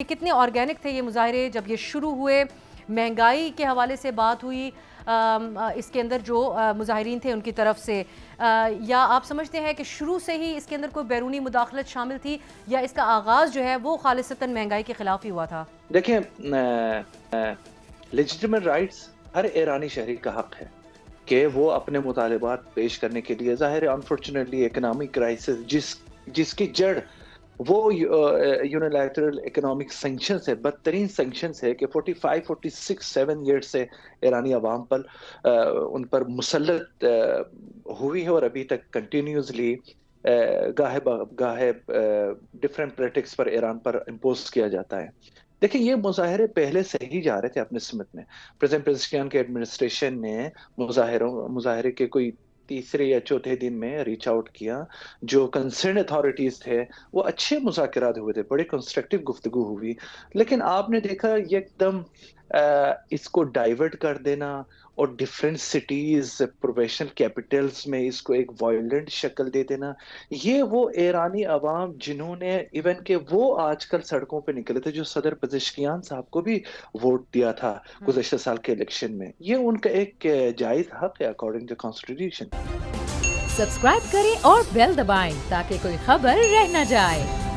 کتنے آرگینک تھے یہ مظاہرے جب یہ شروع ہوئے؟ مہنگائی کے حوالے سے بات ہوئی اس کے اندر جو مظاہرین تھے ان کی طرف سے، یا آپ سمجھتے ہیں کہ شروع سے ہی اس کے اندر کوئی بیرونی مداخلت شامل تھی، یا اس کا آغاز جو ہے وہ خالصتاً مہنگائی کے خلاف ہی ہوا تھا؟ دیکھیں، لیجیٹیمٹ رائٹس ہر ایرانی شہری کا حق ہے کہ وہ اپنے مطالبات پیش کرنے کے لیے، ظاہر ہے انفارچونیٹلی اکنامک کرائسس جس کی جڑ وہ یونیلیٹرل اکنامک سینکشنز ہے، بدترین سینکشنز ہے کہ 45 46 7 ایئر سے ایرانی عوام پر ان پر مسلط ہوئی ہے، اور ابھی تک کنٹینیوسلی گاہے ڈفرینٹ پولیٹکس پر ایران پر امپوز کیا جاتا ہے۔ دیکھیں، یہ مظاہرے پہلے سے ہی جا رہے تھے اپنے سمت میں۔ پریزیڈنٹ پزشکیان کے ایڈمنسٹریشن نے مظاہرے کے کوئی تیسرے یا چوتھے دن میں ریچ آؤٹ کیا، جو کنسرن اتھارٹیز تھے وہ اچھے مذاکرات ہوئے تھے، بڑے کنسٹرکٹیو گفتگو ہوئی، لیکن آپ نے دیکھا یہ ایک دم اس کو ڈائیورٹ کر دینا اور ڈفرینٹ سٹیز پروفیشنل کیپٹلز میں اس کو ایک وائلنٹ شکل دے دینا، یہ وہ ایرانی عوام جنہوں نے ایون کہ وہ آج کل سڑکوں پہ نکلے تھے، جو صدر پزشکیان صاحب کو بھی ووٹ دیا تھا گزشتہ سال کے الیکشن میں، یہ ان کا ایک جائز حق ہے اکارڈنگ ٹو کانسٹیٹیوشن۔ سبسکرائب کریں اور بیل دبائیں تاکہ کوئی خبر رہ نہ جائے۔